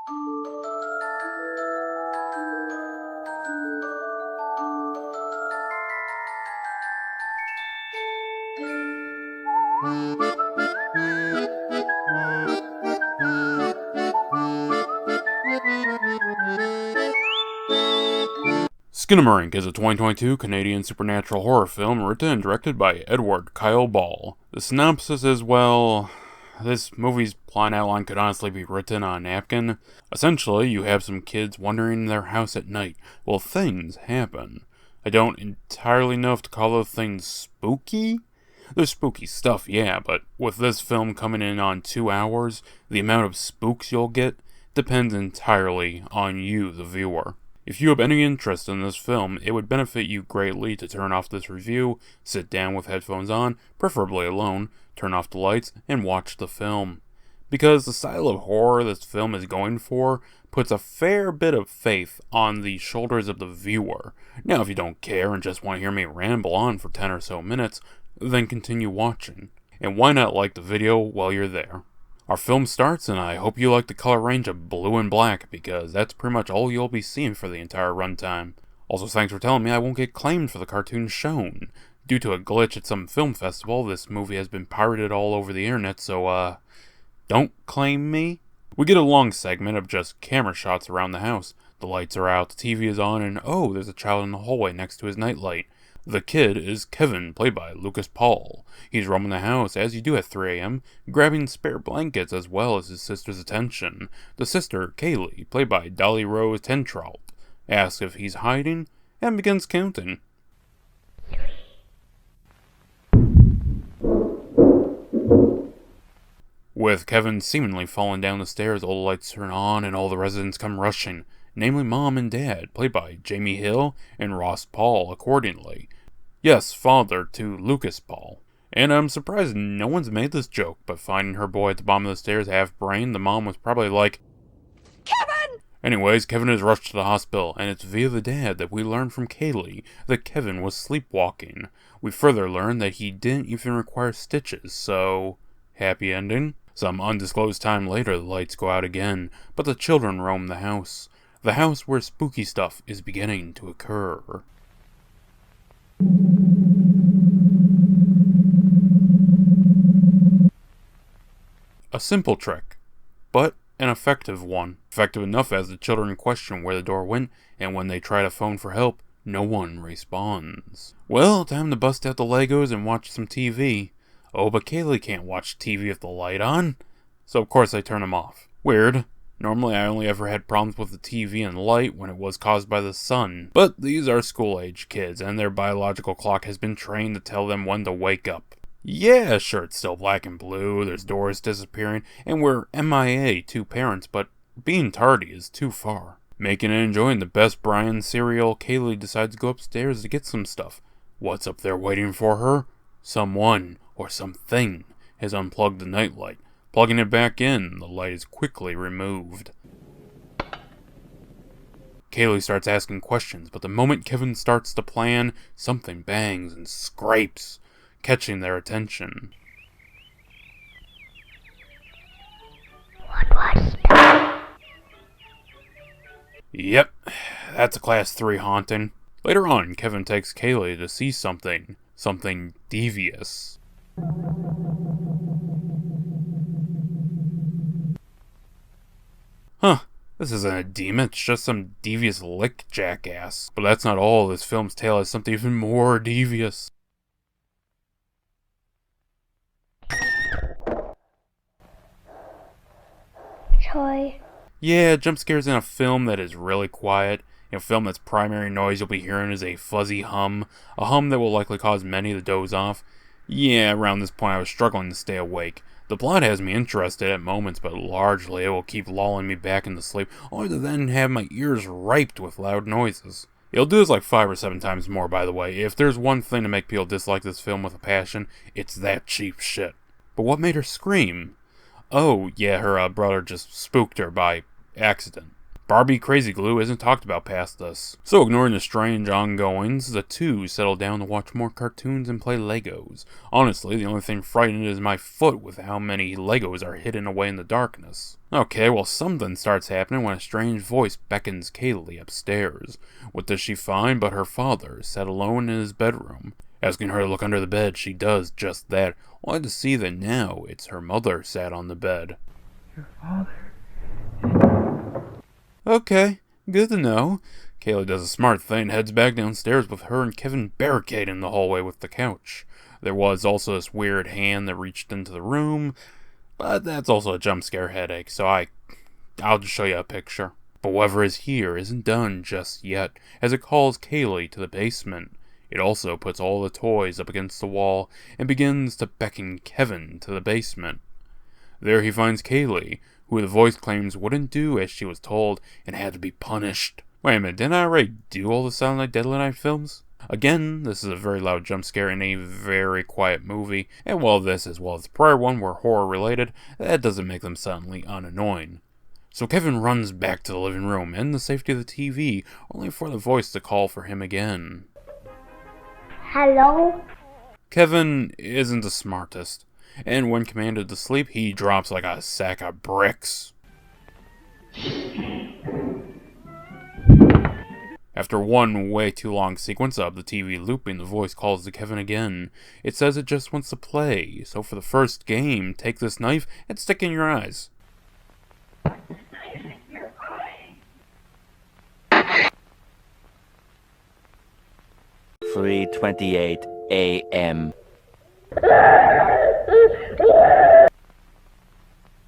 Skinamarink is a 2022 Canadian supernatural horror film written and directed by Edward Kyle Ball. The synopsis is, well, this movie's plot outline could honestly be written on a napkin. Essentially, you have some kids wandering in their house at night. Well, things happen. I don't entirely know if to call those things spooky. There's spooky stuff, yeah, but with this film coming in on 2 hours, the amount of spooks you'll get depends entirely on you, the viewer. If you have any interest in this film, it would benefit you greatly to turn off this review, sit down with headphones on, preferably alone, turn off the lights, and watch the film. Because the style of horror this film is going for puts a fair bit of faith on the shoulders of the viewer. Now, if you don't care and just want to hear me ramble on for 10 or so minutes, then continue watching. And why not like the video while you're there? Our film starts, and I hope you like the color range of blue and black, because that's pretty much all you'll be seeing for the entire runtime. Also, thanks for telling me I won't get claimed for the cartoon shown. Due to a glitch at some film festival, this movie has been pirated all over the internet, so, don't claim me. We get a long segment of just camera shots around the house. The lights are out, the TV is on, and oh, there's a child in the hallway next to his nightlight. The kid is Kevin, played by Lucas Paul. He's roaming the house, as you do at 3 a.m., grabbing spare blankets as well as his sister's attention. The sister, Kaylee, played by Dolly Rose Tentrault, asks if he's hiding, and begins counting. With Kevin seemingly falling down the stairs, all the lights turn on and all the residents come rushing, namely Mom and Dad, played by Jamie Hill and Ross Paul accordingly. Yes, father to Lucas Paul. And I'm surprised no one's made this joke, but finding her boy at the bottom of the stairs half-brained, the mom was probably like, Kevin! Anyways, Kevin is rushed to the hospital, and it's via the dad that we learn from Kaylee that Kevin was sleepwalking. We further learn that he didn't even require stitches, so happy ending? Some undisclosed time later, the lights go out again, but the children roam the house. The house where spooky stuff is beginning to occur. A simple trick, but an effective one. Effective enough as the children question where the door went, and when they try to phone for help, no one responds. Well, time to bust out the Legos and watch some TV. Oh, but Kaylee can't watch TV with the light on, so of course I turn them off. Weird. Normally I only ever had problems with the TV and light when it was caused by the sun, but these are school-age kids, and their biological clock has been trained to tell them when to wake up. Yeah, sure, it's still black and blue, there's doors disappearing, and we're MIA 2 parents, but being tardy is too far. Making and enjoying the best Brian cereal, Kaylee decides to go upstairs to get some stuff. What's up there waiting for her? Someone, or something, has unplugged the nightlight. Plugging it back in, the light is quickly removed. Kaylee starts asking questions, but the moment Kevin starts to plan, something bangs and scrapes, catching their attention. What was that? Yep, that's a Class 3 haunting. Later on, Kevin takes Kaylee to see something devious. Huh, this isn't a demon, it's just some devious lick jackass. But that's not all, this film's tale has something even more devious. Toy. Yeah, jump scares in a film that is really quiet. In a film that's primary noise you'll be hearing is a fuzzy hum. A hum that will likely cause many to doze off. Yeah, around this point I was struggling to stay awake. The plot has me interested at moments, but largely it will keep lulling me back into sleep, only to then have my ears raped with loud noises. It'll do this like 5 or 7 times more, by the way. If there's one thing to make people dislike this film with a passion, it's that cheap shit. But what made her scream? Oh, yeah, her brother just spooked her by accident. Barbie Crazy Glue isn't talked about past this. So ignoring the strange ongoings, the two settle down to watch more cartoons and play Legos. Honestly, the only thing frightening is my foot with how many Legos are hidden away in the darkness. Okay, well something starts happening when a strange voice beckons Kaylee upstairs. What does she find but her father, sat alone in his bedroom? Asking her to look under the bed, she does just that, only to see that now it's her mother sat on the bed. Your father. Okay, good to know. Kaylee does a smart thing, heads back downstairs with her and Kevin barricading the hallway with the couch. There was also this weird hand that reached into the room, but that's also a jump scare headache, so I'll just show you a picture. But whatever is here isn't done just yet, as it calls Kaylee to the basement. It also puts all the toys up against the wall and begins to beckon Kevin to the basement. There he finds Kaylee, who the voice claims wouldn't do as she was told and had to be punished. Wait a minute, didn't I already do all the Silent Night Deadly Night films? Again, this is a very loud jump scare in a very quiet movie, and while this as well as the prior one were horror related, that doesn't make them suddenly unannoying. So Kevin runs back to the living room and the safety of the TV, only for the voice to call for him again. Hello? Kevin isn't the smartest, and when commanded to sleep, he drops like a sack of bricks. After one way too long sequence of the TV looping, the voice calls to Kevin again. It says it just wants to play, so for the first game, take this knife and stick it in your eyes. 3:28 a.m.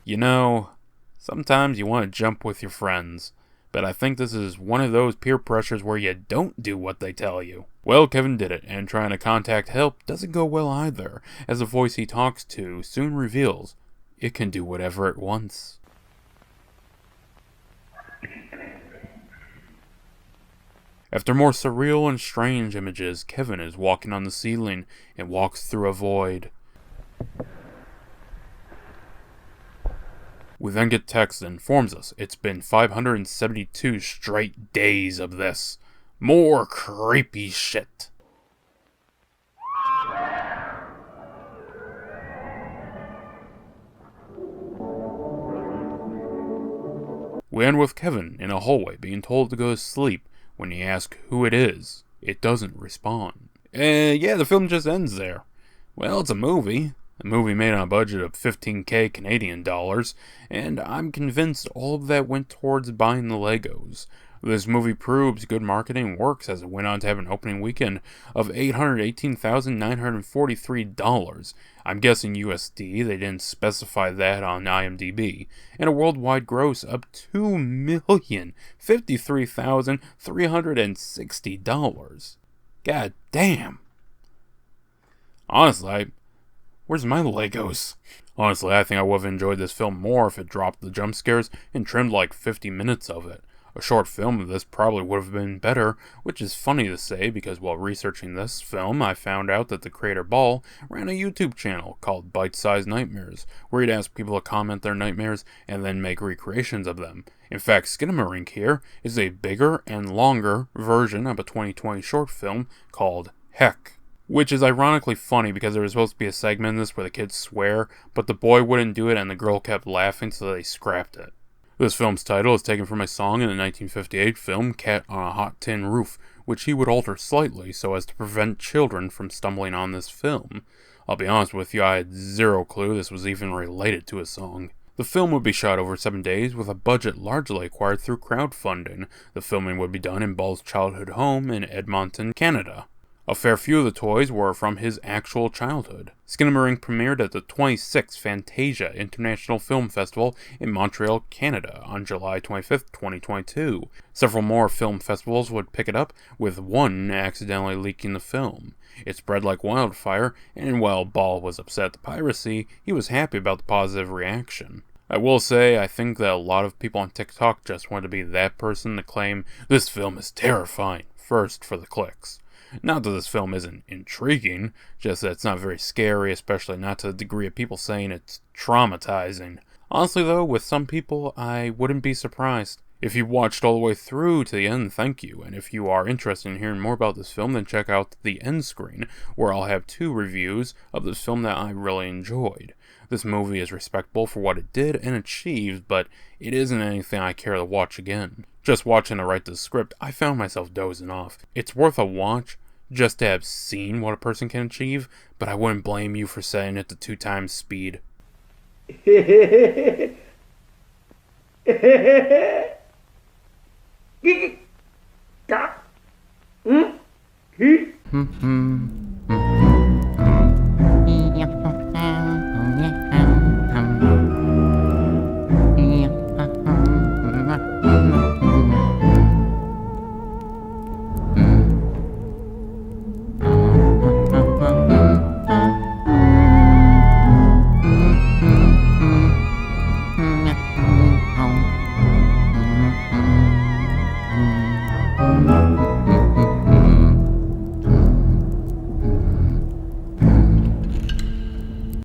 You know, sometimes you want to jump with your friends, but I think this is one of those peer pressures where you don't do what they tell you. Well, Kevin did it, and trying to contact help doesn't go well either, as the voice he talks to soon reveals it can do whatever it wants. After more surreal and strange images, Kevin is walking on the ceiling and walks through a void. We then get text that informs us it's been 572 straight days of this. More creepy shit. We end with Kevin in a hallway being told to go to sleep. When you ask who it is, it doesn't respond. Yeah, the film just ends there. Well, it's a movie. A movie made on a budget of 15K Canadian dollars, and I'm convinced all of that went towards buying the Legos. This movie proves good marketing works, as it went on to have an opening weekend of $818,943. I'm guessing USD, they didn't specify that on IMDb, and a worldwide gross of $2,053,360. God damn. Honestly, where's my Legos? Honestly, I think I would have enjoyed this film more if it dropped the jump scares and trimmed like 50 minutes of it. A short film of this probably would have been better, which is funny to say because while researching this film, I found out that the creator Ball ran a YouTube channel called Bite-Sized Nightmares, where he'd ask people to comment their nightmares and then make recreations of them. In fact, Skinamarink here is a bigger and longer version of a 2020 short film called Heck. Which is ironically funny because there was supposed to be a segment in this where the kids swear, but the boy wouldn't do it and the girl kept laughing, so they scrapped it. This film's title is taken from a song in the 1958 film Cat on a Hot Tin Roof, which he would alter slightly so as to prevent children from stumbling on this film. I'll be honest with you, I had zero clue this was even related to a song. The film would be shot over 7 days with a budget largely acquired through crowdfunding. The filming would be done in Ball's childhood home in Edmonton, Canada. A fair few of the toys were from his actual childhood. Skinamarink premiered at the 26th Fantasia International Film Festival in Montreal, Canada on July 25, 2022. Several more film festivals would pick it up, with one accidentally leaking the film. It spread like wildfire, and while Ball was upset at the piracy, he was happy about the positive reaction. I will say, I think that a lot of people on TikTok just want to be that person to claim, this film is terrifying, first for the clicks. Not that this film isn't intriguing, just that it's not very scary, especially not to the degree of people saying it's traumatizing. Honestly though, with some people, I wouldn't be surprised. If you watched all the way through to the end, thank you, and if you are interested in hearing more about this film, then check out the end screen, where I'll have 2 reviews of this film that I really enjoyed. This movie is respectable for what it did and achieved, but it isn't anything I care to watch again. Just watching it write the script, I found myself dozing off. It's worth a watch, just to have seen what a person can achieve, but I wouldn't blame you for setting it to 2 times speed.